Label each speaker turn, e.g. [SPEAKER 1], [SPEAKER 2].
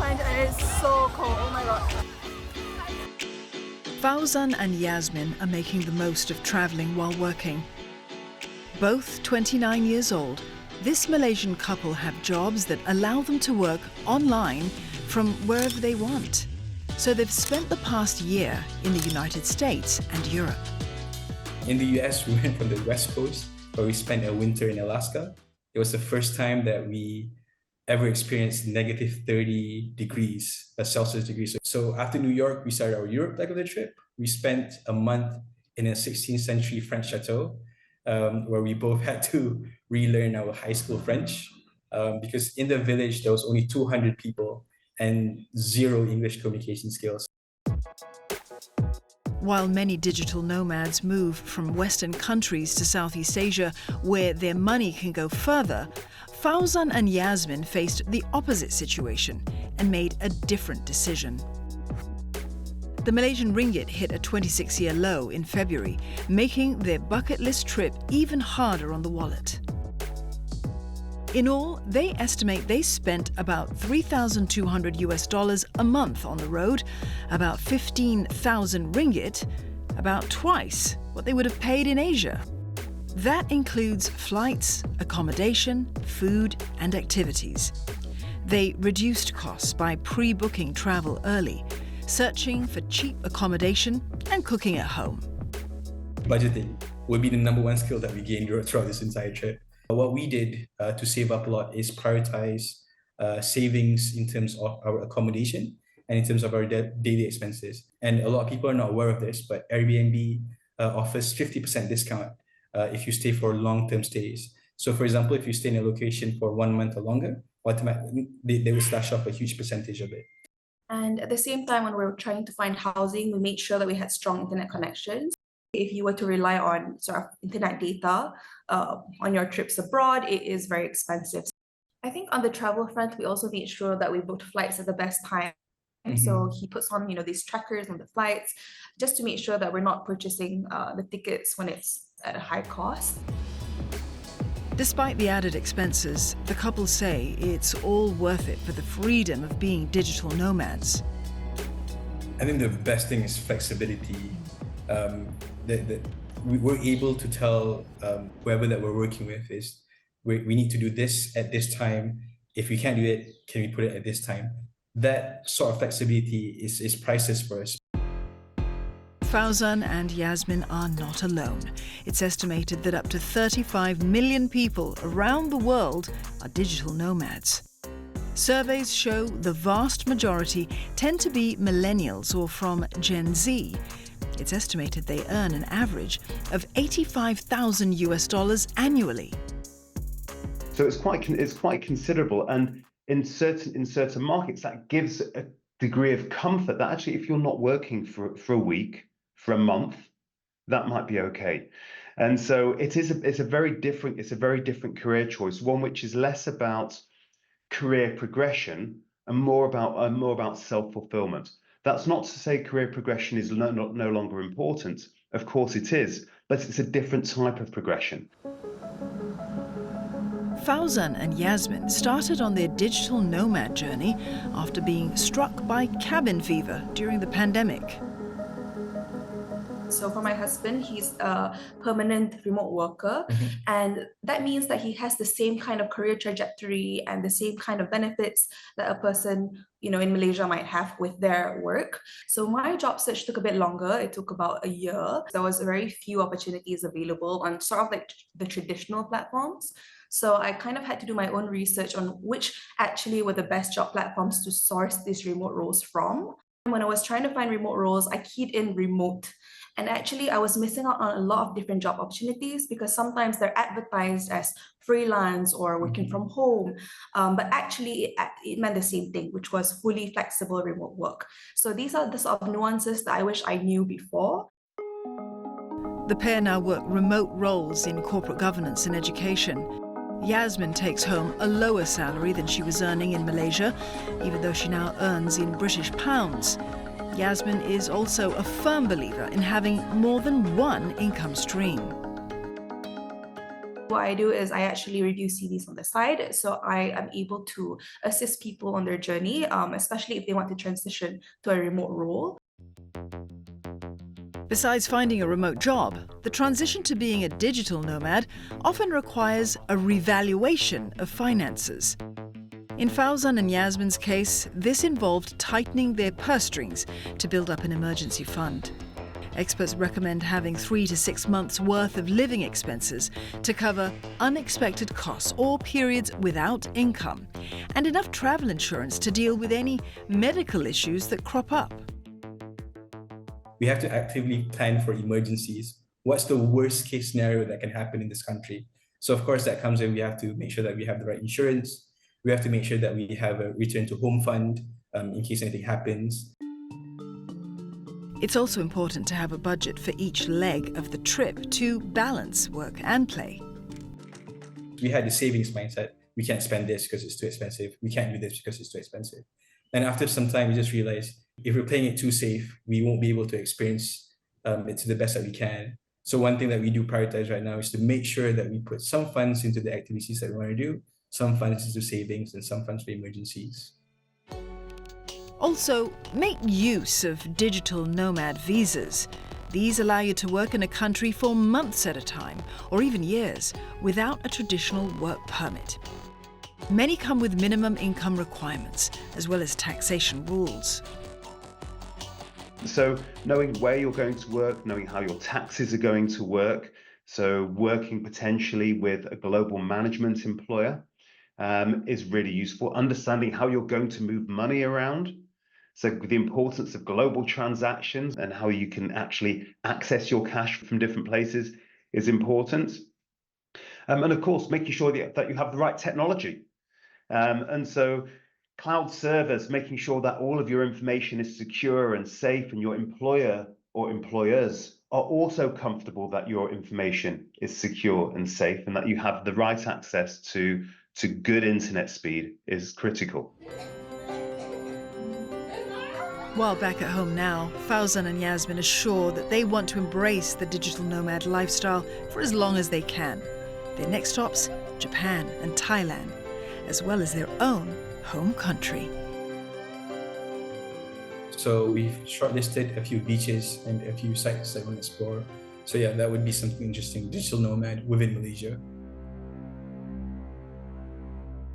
[SPEAKER 1] behind and it's so cold. Oh my god.
[SPEAKER 2] Fauzan and Yasmin are making the most of travelling while working. Both 29 years old, this Malaysian couple have jobs that allow them to work online from wherever they want. So they've spent the past year in the United States and Europe.
[SPEAKER 3] In the US, we went from the West Coast, where we spent a winter in Alaska. It was the first time that we ever experienced negative 30 degrees, Celsius degrees. So after New York, we started our Europe leg of the trip. We spent a month in a 16th century French chateau, where we both had to relearn our high school French, because in the village, there was only 200 people and zero English communication skills.
[SPEAKER 2] While many digital nomads move from Western countries to Southeast Asia, where their money can go further, Fauzan and Yasmin faced the opposite situation and made a different decision. The Malaysian ringgit hit a 26-year low in February, making their bucket list trip even harder on the wallet. In all, they estimate they spent about $3,200 a month on the road, about 15,000 ringgit, about twice what they would have paid in Asia. That includes flights, accommodation, food, and activities. They reduced costs by pre-booking travel early, searching for cheap accommodation and cooking at home.
[SPEAKER 3] Budgeting would be the #1 skill that we gained throughout this entire trip. What we did to save up a lot is prioritize savings in terms of our accommodation and in terms of our daily expenses. And a lot of people are not aware of this, but Airbnb offers 50% discount if you stay for long-term stays. So for example, if you stay in a location for 1 month or longer, automatically they will slash off a huge percentage of it.
[SPEAKER 1] And at the same time, when we were trying to find housing, we made sure that we had strong internet connections. If you were to rely on sort of internet data on your trips abroad, it is very expensive. I think on the travel front, we also made sure that we booked flights at the best time. So he puts on, these trackers on the flights, just to make sure that we're not purchasing the tickets when it's at a high cost.
[SPEAKER 2] Despite the added expenses, the couple say it's all worth it for the freedom of being digital nomads.
[SPEAKER 3] I think the best thing is flexibility. We're able to tell whoever that we're working with is we need to do this at this time. If we can't do it, can we put it at this time? That sort of flexibility is priceless for us.
[SPEAKER 2] Fauzan and Yasmin are not alone. It's estimated that up to 35 million people around the world are digital nomads. Surveys show the vast majority tend to be millennials or from Gen Z. It's estimated they earn an average of $85,000 annually.
[SPEAKER 4] So it's quite considerable, and in certain markets that gives a degree of comfort that actually if you're not working for a week, for a month, that might be okay. And so it's a very different career choice, one which is less about career progression and more about self-fulfillment. That's not to say career progression is no longer important. Of course it is, but it's a different type of progression.
[SPEAKER 2] Fauzan and Yasmin started on their digital nomad journey after being struck by cabin fever during the pandemic.
[SPEAKER 1] So for my husband, he's a permanent remote worker, and that means that he has the same kind of career trajectory and the same kind of benefits that a person, in Malaysia might have with their work. So my job search took a bit longer. It took about a year. There was very few opportunities available on sort of like the traditional platforms. So I kind of had to do my own research on which actually were the best job platforms to source these remote roles from. When I was trying to find remote roles, I keyed in remote. And actually, I was missing out on a lot of different job opportunities because sometimes they're advertised as freelance or working from home. But actually, it meant the same thing, which was fully flexible remote work. So these are the sort of nuances that I wish I knew before.
[SPEAKER 2] The pair now work remote roles in corporate governance and education. Yasmin takes home a lower salary than she was earning in Malaysia, even though she now earns in British pounds. Yasmin is also a firm believer in having more than one income stream.
[SPEAKER 1] What I do is I actually review CVs on the side, so I am able to assist people on their journey, especially if they want to transition to a remote role.
[SPEAKER 2] Besides finding a remote job, the transition to being a digital nomad often requires a revaluation of finances. In Fauzan and Yasmin's case, this involved tightening their purse strings to build up an emergency fund. Experts recommend having 3 to 6 months' worth of living expenses to cover unexpected costs or periods without income, and enough travel insurance to deal with any medical issues that crop up.
[SPEAKER 3] We have to actively plan for emergencies. What's the worst case scenario that can happen in this country? So of course that comes in, we have to make sure that we have the right insurance. We have to make sure that we have a return to home fund in case anything happens.
[SPEAKER 2] It's also important to have a budget for each leg of the trip to balance work and play.
[SPEAKER 3] We had the savings mindset. We can't spend this because it's too expensive. We can't do this because it's too expensive. And after some time, we just realized if we're playing it too safe, we won't be able to experience it to the best that we can. So one thing that we do prioritize right now is to make sure that we put some funds into the activities that we want to do, some funds into savings, and some funds for emergencies.
[SPEAKER 2] Also, make use of digital nomad visas. These allow you to work in a country for months at a time, or even years, without a traditional work permit. Many come with minimum income requirements, as well as taxation rules.
[SPEAKER 4] So knowing where you're going to work, knowing how your taxes are going to work, so working potentially with a global management employer is really useful. Understanding how you're going to move money around. So the importance of global transactions and how you can actually access your cash from different places is important. And of course, making sure that you have the right technology. And so cloud servers, making sure that all of your information is secure and safe, and your employer or employers are also comfortable that your information is secure and safe, and that you have the right access to good internet speed is critical.
[SPEAKER 2] While back at home now, Fauzan and Yasmin are sure that they want to embrace the digital nomad lifestyle for as long as they can. Their next stops, Japan and Thailand, as well as their own home country.
[SPEAKER 3] So we've shortlisted a few beaches and a few sites that we want to explore. So yeah, that would be something interesting, digital nomad within Malaysia.